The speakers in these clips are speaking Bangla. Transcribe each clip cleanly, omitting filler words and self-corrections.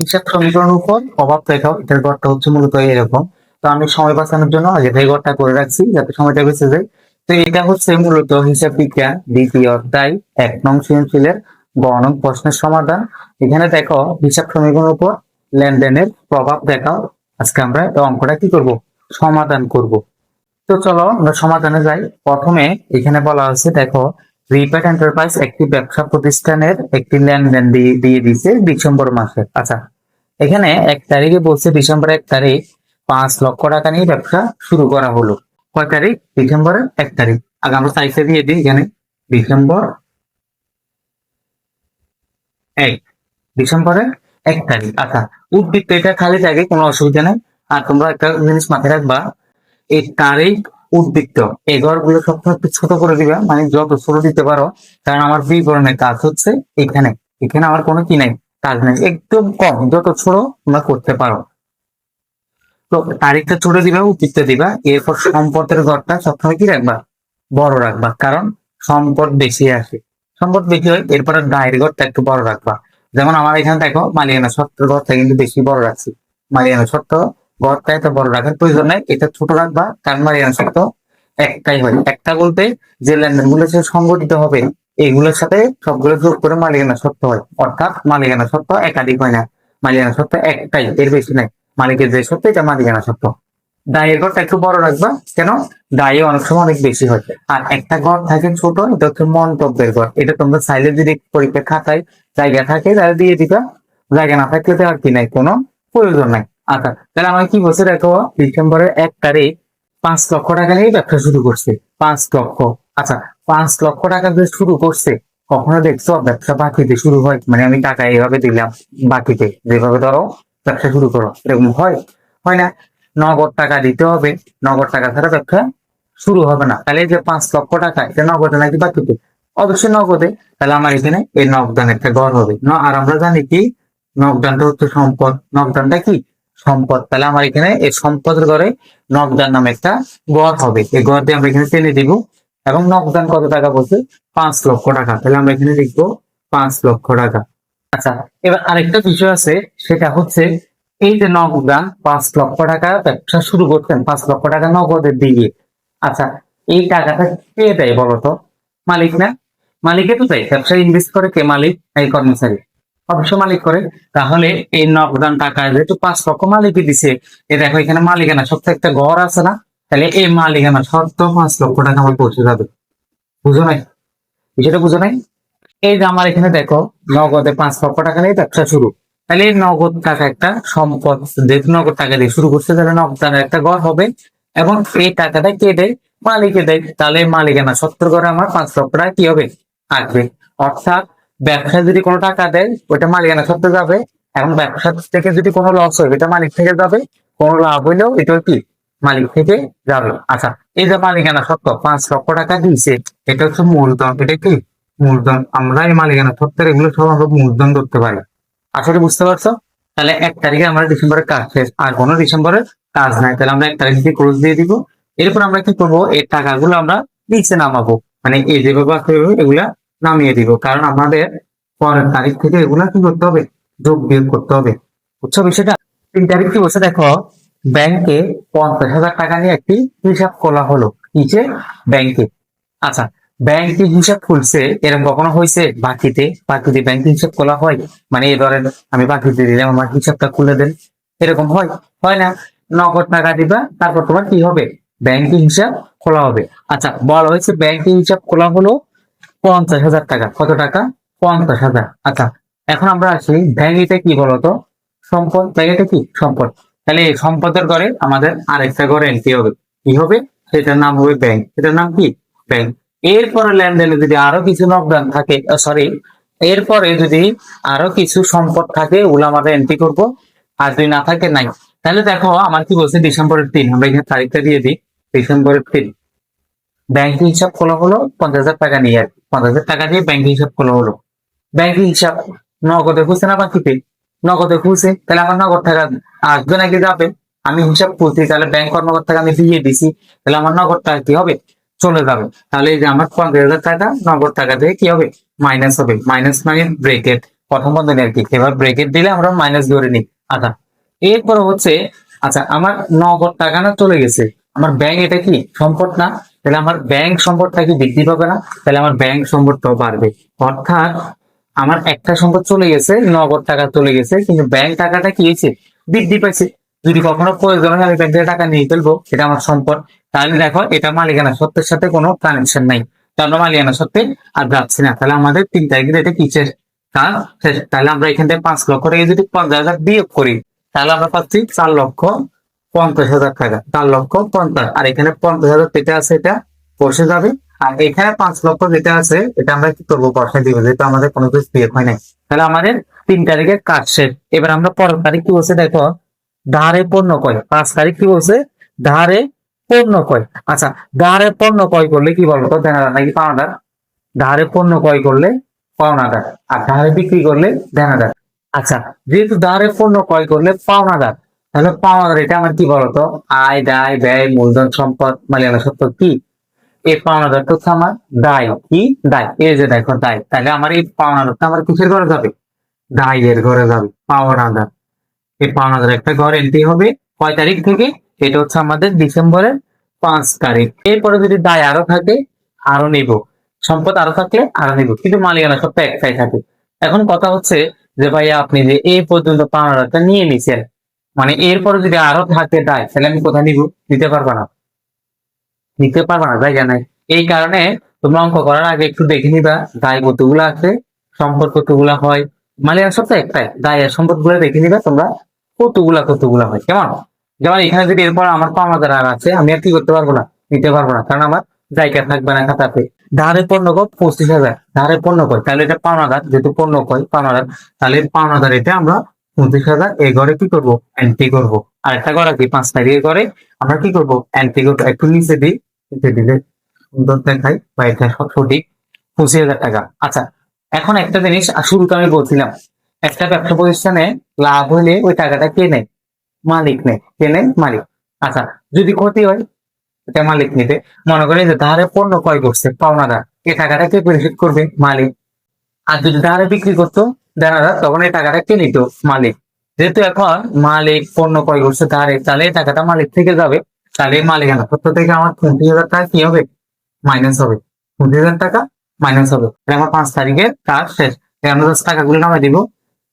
হিসাব সমীকরণের উপর প্রভাব দেখাও, এটার গড়টা হচ্ছে মূলত এরকম। তো আমি সময় বাঁচানোর জন্য আগে থেকে গড়টা করে রাখছি যাতে সময়টা বেঁচে যায়। তো এটা হচ্ছে মূলত হিসাব বিজ্ঞান দ্বিতীয় অধ্যায় 1 নং সৃজনশীলের গ নং প্রশ্নের সমাধান। এখানে দেখো হিসাব সমীকরণের উপর লেনদেনের প্রভাব দেখাও। আজকে আমরা এই অঙ্কটা কি করব, সমাধান করব। তো চলো আমরা সমাধানে যাই। প্রথমে এখানে বলা হচ্ছে দেখো, রিপ্যাট এন্টারপ্রাইজ একটি ব্যবসা প্রতিষ্ঠানের একটি লেনদেন দিয়ে দিয়েছে ডিসেম্বর মাসে। আচ্ছা, এখানে 1 তারিখে বলছে ডিসেম্বর 1 তারিখ 5 লক্ষ টাকা নিয়ে ব্যবসা শুরু করা হলো। কয় তারিখ? ডিসেম্বরের 1 তারিখ। আগে আমরা তারিখটা দিয়ে দিই এখানে, ডিসেম্বর 1, ডিসেম্বরের 1 তারিখ। আচ্ছা, উদ্বৃত্ত এটা খালি থাকে, কোনো অসুবিধা নেই। আর তোমরা একটা জিনিস মাথায় রাখবা, এই তারিখ উদ্বৃত্ত এই ঘরগুলো সবসময় একটু ছোট করে দিবা, মানে যত ছোট দিতে পারো। কারণ আমার বিবরণের কাজ হচ্ছে এখানে, এখানে আমার কোনো কি নাই, কাজ নেই, একদম কম, যত ছোট তোমরা করতে পারো। তো তারিখটা ছোট দিবা, উদ্বৃত্ত দিবা, এরপর সম্পদের ঘরটা সবসময় কি রাখবা, বড় রাখবা, কারণ সম্পদ বেশি আসে, সম্পদ বেশি হয়। এরপরে দায়ের ঘরটা একটু বড় রাখবা। যেমন আমার এখানে দেখো মালিকানা সত্ত্বের ঘরটা কিন্তু বেশি বড় রাখছি। মালিকানা সত্ত্ব ঘরটা এত বড় রাখার প্রয়োজন নেই, এটা ছোট রাখবা, কারণ মালিকানা সত্ত্ব একটাই হয়। একটা বলতে যে লেনদেন গুলো সংগঠিত হবে এগুলোর সাথে সবগুলো যোগ করে মালিকানা সত্ত্ব হয়, অর্থাৎ মালিকানা সত্ত্ব একাধিক হয় না, মালিকানা সত্ত্ব একটাই, এর বেশি নাই। মালিকের যে সত্ত্ব এটা মালিকানা সত্ত্ব। দায়ের ঘরটা একটু বড় রাখবা, কেন? দায়ে অনেক সময় অনেক বেশি হয়। আর একটা ঘর থাকে ছোট, এটা হচ্ছে মন্তব্যের ঘর। এটা তোমরা চাইলে যদি পরীক্ষা খাতায় জায়গা থাকে তাহলে দিয়ে দিবা, জায়গা না থাকলে তো আর কি নাই, কোনো প্রয়োজন নাই। আচ্ছা, তাহলে আমার কি বলছে দেখো, ডিসেম্বরের 1 তারিখ 5 লক্ষ টাকা নিয়ে ব্যবসা শুরু করছে। 5 লক্ষ। আচ্ছা, 5 লক্ষ টাকা দিয়ে শুরু করছে। কখনো দেখছো ব্যবসা বাকিতে শুরু হয়? মানে আমি টাকা এইভাবে দিলাম বাকিতে, যেভাবে ধরো ব্যবসা শুরু করো, এরকম হয়? হয় না। নগদ টাকা দিতে হবে, নগদ টাকা ছাড়া ব্যবসা শুরু হবে না। তাহলে এই যে 5 লক্ষ টাকা, এটা নগদে নাকি বাকিতে? অবশ্যই নগদে। তাহলে আমার এখানে এই নগদান একটা গড় হবে আর আমরা জানি কি, নগদানটা হচ্ছে সম্পদ, নগদানটা কি সম্পদ। তাহলে আমার এখানে এই সম্পদের ঘরে নগদান নামে একটা গড় হবে, এই গড় দিয়ে আমরা এখানে টেনে দিব। এবং নগদান কত টাকা বলছে? 5 লক্ষ টাকা। তাহলে আমরা এখানে লিখবো 5 লক্ষ টাকা। আচ্ছা, এবার আরেকটা বিষয় আছে, সেটা হচ্ছে এই যে নগদান 5 লক্ষ টাকা ব্যবসা শুরু করতেন 5 লক্ষ টাকা নগদের দিয়ে। আচ্ছা, এই টাকাটা কে দেয় বলতো? মালিক না? মালিকে তো দেয়। ব্যবসা ইনভেস্ট করে কে? মালিক, এই কর্মচারী? অবশ্য মালিক করে। তাহলে এই নগদান টাকা যেহেতু 5 লক্ষ মালিকই দিছে, এ দেখো এখানে মালিকানা সত্ত্ব একটা ঘর আছে না, তাহলে এই মালিকানা সত্ত্ব 5 লক্ষ টাকা আমার পৌঁছে যাবে। বুঝো নাই? বিষয়টা বুঝো নাই? এই যে আমার এখানে দেখো, নগদে 5 লক্ষ টাকা নিয়ে ব্যবসা শুরু। তাহলে এই নগদ টাকা একটা সম্পদ, যেহেতু নগদ টাকা দিয়ে শুরু করছে, তাহলে নগদানের একটা ঘর হবে। এবং এই টাকাটা কে দেয়? মালিকে দেয়। তাহলে মালিকানা সত্তর করে আমার 5 লক্ষ টাকা কি হবে? আসবে। অর্থাৎ ব্যবসা যদি কোনো টাকা দেয় ওইটা মালিকানা সত্ত্ব যাবে, এবং ব্যবসা থেকে যদি কোনো লস হয় এটা মালিক থেকে যাবে, কোনো লাভ হইলেও এটা কি মালিক থেকে যাবে। আচ্ছা, এই যে মালিকানা সত্ত্ব 5 লক্ষ টাকা দিয়েছে, এটা হচ্ছে মূলধন। এটা কি মূলধন? আমরা এই মালিকানা সত্ত্বের এগুলো সব আমরা মূলধন ধরতে পারি। আসলে বুঝতে পারছো? তাহলে 1 তারিখে আমরা ডিসেম্বরের কাজ শেষ, আর কোনো ডিসেম্বরের কাজ নাই। তাহলে আমরা 1 তারিখ থেকে ক্লোজ দিয়ে দিব। এরপর আমরা কি করবো, এই টাকাগুলো আমরা নিচে নামাবো, মানে এই যেভাবে আছে এগুলা নামিয়ে দিব, কারণ আমাদের পরের তারিখ থেকে এগুলা কি করতে হবে, যোগ বিয়োগ করতে হবে। বুঝছো বিষয়টা? 3 তারিখ কি বলছে দেখো, ব্যাংকে 50,000 টাকা নিয়ে একটি হিসাব খোলা হলো। নিচে ব্যাংকে। আচ্ছা, ব্যাংকে হিসাব খুলছে, এরকম কখনো হয়েছে? বাকিতে বাকিতে ব্যাংকে হিসাব খোলা হয়? মানে এই ধরেন আমি বাকিতে দিলাম, আমার হিসাবটা খুলে দেন, এরকম হয়? হয় না। নগদ টাকা দিবা, তারপর তোমার কি হবে, ব্যাংকে হিসাব খোলা হবে। আচ্ছা, বলা হয়েছে ব্যাংকে হিসাব খোলা হলো 50,000 টাকা। কত টাকা? 50,000। আচ্ছা, এখন আমরা আসি ব্যাংকটা কি বলতো? সম্পদ। ব্যাংকটা কি সম্পদ। তাহলে এই সম্পদের ঘরে আমাদের আরেকটা ঘরে এন্ট্রি হবে, কি হবে? সেটার নাম হবে ব্যাংক। এটার নাম কি? ব্যাংক। এরপরে লেনদেনে যদি আরো কিছু নকদান থাকে, সরি, এরপরে যদি আরো কিছু সম্পদ থাকে ওগুলো আমরা এন্ট্রি করব। আর যদি না থাকে নাই। তাহলে দেখো আমার কি বলছে, ডিসেম্বরের 3, আমরা এখানে তারিখটা দিয়ে দিই। ডিসেম্বরের 3 ব্যাংকিং হিসাব খোলা হলো 50,000 টাকা নিয়ে, আর কি 50,000 টাকা দিয়ে ব্যাংকিং হিসাব খোলা হলো। ব্যাংকিং হিসাব নগদে খুলছে না বাকিতে? নগদে খুলছে। তাহলে আমার নগদ টাকা আসবে নাকি যাবে? আমি হিসাব খুলছি, তাহলে ব্যাংক কর্মকর্তাকে আমি দিয়ে দিছি, তাহলে আমার নগদ টাকা কি হবে? চলে যাবে। তাহলে এই যে আমার 50,000 টাকা নগদ টাকা দিয়ে কি হবে? মাইনাস হবে। মাইনাস মানে ব্রেকেট, প্রথম বন্ধনী আর কি, এবার ব্রেকেট দিলে আমরা মাইনাস ধরে নিই। আচ্ছা, এরপর হচ্ছে, আচ্ছা আমার নগদ টাকা না চলে গেছে, আমার ব্যাংক এটা কি সম্পদ না, তাহলে আমার ব্যাংক সম্পদটা কি বৃদ্ধি পাবে না, তাহলে আমার ব্যাংক সম্পদটাও বাড়বে। অর্থাৎ আমার একটা সম্পদ চলে গেছে, নগদ টাকা চলে গেছে, কিন্তু ব্যাংক টাকাটা কি হয়েছে, বৃদ্ধি পাইছে। যদি কখনো প্রয়োজন হয় আমি ব্যাংক থেকে টাকা নিয়ে ফেলবো, এটা আমার সম্পদ। তাহলে দেখো এটা মালিকানা সত্ত্বের সাথে কোনো কানেকশন নাই, তাহলে আমরা মালিকানা সত্ত্বে আর যাচ্ছি না। তাহলে আমাদের 3 তারিখের এটা কিসের কাজ শেষ। তাহলে আমরা এখান থেকে 5 লক্ষ টাকা যদি 50,000 বিয়োগ করি, তাহলে আমরা পাচ্ছি 4,50,000 টাকা, 4,50,000। আর এখানে 50,000 যেটা আছে এটা বসে যাবে। আর এখানে 5 লক্ষ যেটা আছে এটা আমরা কি করবো, বসায় দিব, যেহেতু আমাদের কোনো কিছু বিয়োগ হয় নাই। তাহলে আমাদের 3 তারিখের কাজ শেষ। এবার আমরা পরের তারিখ কি বলছে দেখো, ধারে পণ্য ক্রয়। 5 তারিখ কি বলছে, ধারে পণ্য ক্রয়। আচ্ছা, ধারে পণ্য ক্রয় করলে কি বলতো, দেনাদার নাকি পাওনাদার? ধারে পণ্য ক্রয় করলে পাওনাদার, আর ধারে বিক্রি করলে দেনাদার। আচ্ছা, যেহেতু ধারে পণ্য ক্রয় করলে পাওনাদার, তাহলে পাওনাদার এটা আমার কি বলতো, আয় দায় ব্যয় মূলধন সম্পদ মালিকানা সত্ত্ব কি, এই পাওনাদারটা হচ্ছে আমার দায়। কি দায়, এই যে দেখো দায়, তাহলে আমার এই পাওনাদারটা আমার কিসের ঘরে যাবে, দায়ের ঘরে যাবে। পাওনাদার, এই পাওনাদার একটা ঘর এন্ট্রি হবে কয় তারিখ থেকে, এটা হচ্ছে আমাদের ডিসেম্বরের 5 তারিখ। এরপরে যদি দায় আরো থাকে আরো নিব, সম্পদ আরো থাকলে আরো নিব, কিন্তু মালিকানা সত্ত্ব একটাই থাকে। এখন কথা হচ্ছে যে ভাইয়া আপনি যে এই পর্যন্ত পাওনাদারটা নিয়ে নিছেন, মানে এরপরে যদি আরো থাকে দায়, তাহলে আমি কোথায় নিব, নিতে পারবো না, নিতে পারবো না, জায়গা নাই। এই কারণে তোমরা অঙ্ক করার আগে একটু দেখে নিবা দায় কতগুলো আছে, সম্পদ কতগুলা হয়। মালিকানা সত্ত্ব একটাই, দায় আর সম্পদ গুলো দেখে নিবা তোমরা কতগুলা হয়, কেমন? যেমন এখানে যদি এরপর আমার পাওনাদার আর আছে, আমি আর কি করতে পারবো না, নিতে পারবো না, কারণ আমার জায়গা থাকবে না খাতাতে। ধারে পণ্য কয় 25,000, ধারে পণ্য কয়, তাহলে এটা পাওনাদার, যেহেতু পণ্য কয় পাওনাদার, তাহলে পাওনাদার এটা আমরা 25,000 এই ঘরে কি করবো, এন্ট্রি করবো। আর একটা ঘর কি 5 তারিখে করে আমরা কি করবো, এন্ট্রি করবো। একটু নিচে দিই, নিচে দিলে সুন্দর দেখাই বা এটা সঠিক 25,000 টাকা। আচ্ছা, এখন একটা জিনিস শুরুতে আমি বলছিলাম, একটা ব্যবসা প্রতিষ্ঠানে লাভ হলে ওই টাকাটা কে নেয়, মালিক নেয়। কে নেয়, মালিক। আচ্ছা, যদি ক্ষতি হয় এটা মালিক নিবে। মনে করেন যে ধারে পণ্য ক্রয় করছে পাওনাদার, এই টাকাটা কে পরিশোধ করবে, মালিক। আর যদি ধারে বিক্রি করতো দেনাদার, তখন এই টাকাটা কে নিত, মালিক। যেহেতু এখন মালিক পণ্য ক্রয় করছে ধারে, তাহলে এই টাকাটা মালিক থেকে যাবে। তাহলে মালিকানা সত্ত্ব থেকে আমার 20,000 টাকা কি হবে, মাইনাস হবে। 20,000 টাকা মাইনাস হবে। তাহলে আমার 5 তারিখে কাজ শেষ। আমরা জাস্ট টাকাগুলো নামাই দিব।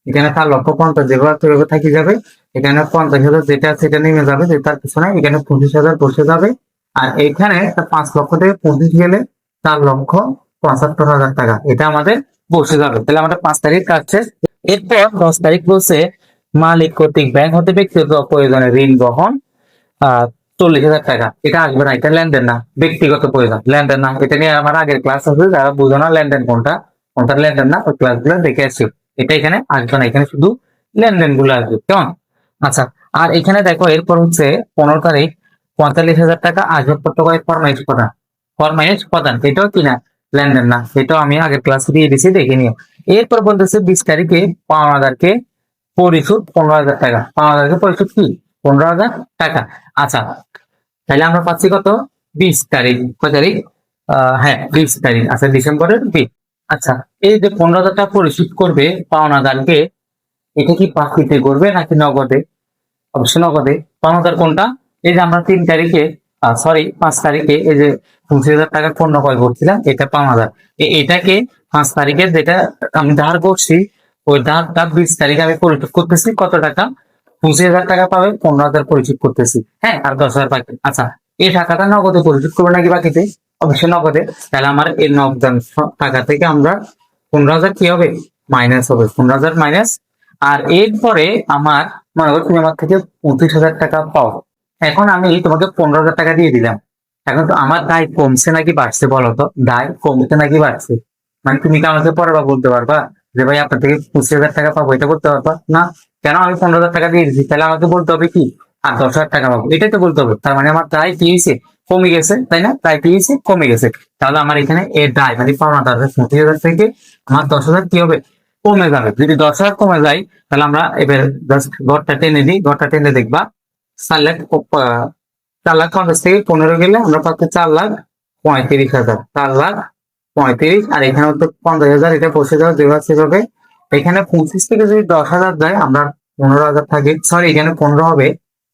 এখানে 4,50,000 যেভাবে থাকি যাবে, এখানে 50,000 যেটা আছে এটা নেমে যাবে, যে তার পিছনে এখানে 25,000 বসে যাবে। আর এখানে 5 লক্ষ থেকে 25 গেলে 4,75,000 টাকা এটা আমাদের বসে যাবে। তাহলে আমাদের 5 তারিখ কাজ শেষ। এরপর 10 তারিখ বলছে মালিক কর্তৃক ব্যাংক হতে ব্যক্তিগত প্রয়োজনে ঋণ গ্রহণ, 40,000 টাকা। এটা আসবে না, এটা লেনদেন না, ব্যক্তিগত প্রয়োজন, লেনদেন না। এটা নিয়ে আমার আগের ক্লাস আছে, যারা বুঝো না লেনদেন কোনটা কোনটা লেনদেন না, ওই ক্লাস গুলো দেখে আসছি। এটা এখানে আসবে না, এখানে শুধু লেনদেন গুলো আসবে, কেমন? আচ্ছা, আর এখানে দেখো এরপর হচ্ছে 15 তারিখ 45,000 টাকা আসবাবপত্র করে ফরমাইশ প্রদান। ফরমাইশ প্রদান এটাও কিনা, লেনদেন না, এটাও আমি আগের ক্লাসে দিয়ে দিচ্ছি, দেখে নিও। এরপর বলতেছে 20 তারিখে পাওনাদারকে পরিশোধ 15,000 টাকা। পাওনাদারকে পরিশোধ কি, 15,000 টাকা। আচ্ছা, তাহলে আমরা পাচ্ছি কত, 20 তারিখ। কয় তারিখ, হ্যাঁ 20 তারিখ। আচ্ছা, ডিসেম্বরের 20। আচ্ছা, এই যে 15,000 টাকা পরিশোধ করবে পাওনাদারকে, এটা কি বাকিতে করবে নাকি নগদে? অবশ্যই নগদে। পাওনাদার কোনটা, এই যে আমরা 3 তারিখে, সরি 5 তারিখে এই যে 25,000 টাকার পণ্য ক্রয় করছিলাম, এটা পাওনাদার। এটাকে 5 তারিখে যেটা আমি ধার করছি, ওই ধারটা 20 তারিখে আমি পরিশোধ করতেছি। কত টাকা, 25,000 টাকা পাবে, 15,000 পরিশোধ করতেছি, হ্যাঁ, আর 10,000 বাকি। আচ্ছা, এই টাকাটা নগদে পরিশোধ করবো নাকি বাকিতে, অবশ্যই নগদে। তাহলে আমার এই নগদ টাকা থেকে আমরা 15,000 কি হবে, মাইনাস হবে, 15,000 মাইনাস। আর এরপরে আমার মনে করো তুমি আমার থেকে 25,000 টাকা পাও। এখন আমি তোমাকে 15,000 টাকা দিয়ে দিলাম। এখন তো আমার দায় কমছে নাকি বাড়ছে, বলো তো, দায় কমছে নাকি বাড়ছে? মানে তুমি কি আমাকে পরে বলতে পারবা যে ভাই আপনার থেকে 25,000 টাকা পাবো, এটা বলতে পারবা না? কেন, আমি 15,000 টাকা দিয়ে দিচ্ছি, তাহলে আমাকে বলতে হবে কি, আর 10,000 টাকা পাবো, এটাই তো বলতে হবে। তার মানে আমার দায় কি হয়েছে, কমে গেছে, তাই না? দায় কি হয়েছে, কমে গেছে। তাহলে আমার এখানে এর দায় মানে পাওনাদার 25,000 থেকে আমার 10,000 কি হবে, কমে যাবে। যদি 10,000 কমে যায়, তাহলে আমরা এবার জাস্ট ঘরটা টেনে দিই, ঘরটা টেনে দেখবা 4,50,000 4,50,000 থেকে 15 গেলে আমরা পাচ্ছি 4,35,000, 4,35,000। আর এখানে তো 50,000 এটা বসে যাবে যেভাবে সেভাবে, এখানে 25 থেকে যদি 10,000 যায়, আমরা 15,000 থাকে, সরি এখানে 15 হবে,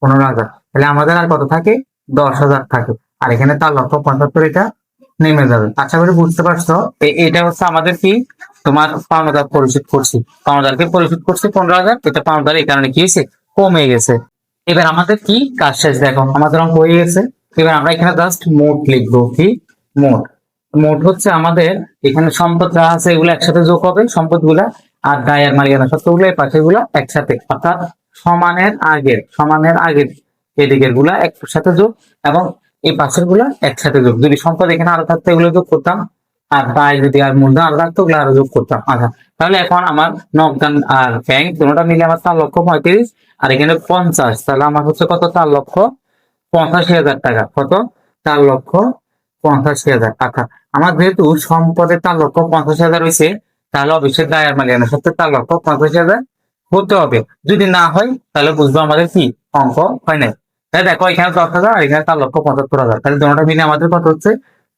15,000, তাহলে আমাদের আর কত থাকে, 10,000 থাকে। আর এখানে 4,75,000 এটা নেমে যাবে। আশা করি বুঝতে পারছো। এটা হচ্ছে আমাদের কি, তোমার পাওনাদার পরিশোধ করছি, পাওনাদারকে পরিশোধ করছি 15,000, এটা পাওনাদার এই কারণে কি হয়েছে, কমে গেছে। এবার আমাদের কি কাজ শেষ, দেখো আমাদের অঙ্ক হয়ে গেছে। এবার আমরা এখানে জাস্ট মোট লিখবো, কি মোট। মোট হচ্ছে আমাদের এখানে সম্পদ যা আছে এগুলো একসাথে যোগ হবে, সম্পদ গুলা, আর দায় আর মালিকানা সত্ত্বগুলো এই পাশে গুলা একসাথে, অর্থাৎ সমানের আগের এদিকের গুলা একসাথে যোগ, এবং এই পাশের গুলা একসাথে যোগ। যদি সম্পদ এখানে আরো থাকতো এগুলো যোগ করতাম, আর দায় যদি আর মূলধন আরো থাকতো ওগুলো আরো যোগ করতাম। আচ্ছা, তাহলে এখন আমার নগদান আর ব্যাংক দুটোটা মিলে আমার 4,35,000, আর এখানে 50, তাহলে আমার হচ্ছে কত, 4,85,000 টাকা। কত, 4,85,000 টাকা। আমার যেহেতু সম্পদে 4,85,000 হয়েছে, তাহলে অবশ্যই দায় আর মালিকানা সত্ত্বে 4,85,000 হতে হবে। যদি না হয় তাহলে বুঝবো আমাদের কি অঙ্ক হয় নাই। তাহলে দেখো এখানে 10,000 আর এখানে 4,75,000, তাহলে দুটোটা মিলে আমাদের কত হচ্ছে,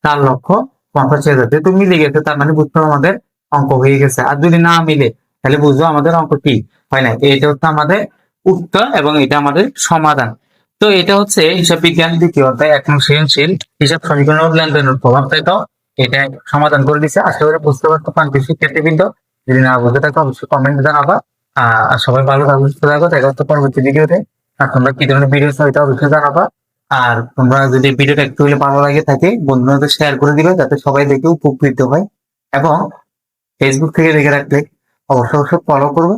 4,85,000। যেহেতু মিলে গেছে তার মানে বুঝতে হবে আমাদের অঙ্ক হয়ে গেছে। আর যদি না মিলে তাহলে বুঝবো আমাদের অঙ্ক কি হয় না। এটা হচ্ছে আমাদের উত্তর এবং এটা আমাদের সমাধান। তো এটা হচ্ছে হিসাব বিজ্ঞান দ্বিতীয় অধ্যায়, এক নং সৃজনশীল, হিসাব সমীকরণ ও লেনদেনের প্রভাব। তাই তো এটা সমাধান করে দিচ্ছে। আশা করি বুঝতে পারতো প্রান্তিক শিক্ষার্থীবৃন্দ। যদি না বুঝতে থাকো অবশ্যই কমেন্ট জানাবা। আর সবাই ভালো থাকো, সুস্থ থাকো, দেখা হচ্ছে পরবর্তী ভিডিওতে। আর তোমরা কি ধরনের ভিডিও চাও এটা অবশ্যই জানাবা। আর তোমরা যদি ভিডিওটা একটু হলে ভালো লাগে থাকে, বন্ধুদের শেয়ার করে দিবে যাতে সবাই দেখে উপকৃত হয়। এবং ফেসবুক থেকে দেখে রাখলে অবশ্যই ফলো করবে,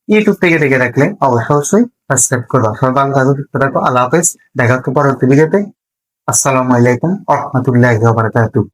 ইউটিউব থেকে দেখে রাখলে অবশ্যই সাবস্ক্রাইব করবে। সবাই ভালো থাকো, সুস্থ থাকো, আল্লাহ হাফেজ। দেখা হচ্ছে পরবর্তী ভিডিওতে। আসসালামু আলাইকুম ওয়া রাহমাতুল্লাহি ওয়া বারাকাতুহু।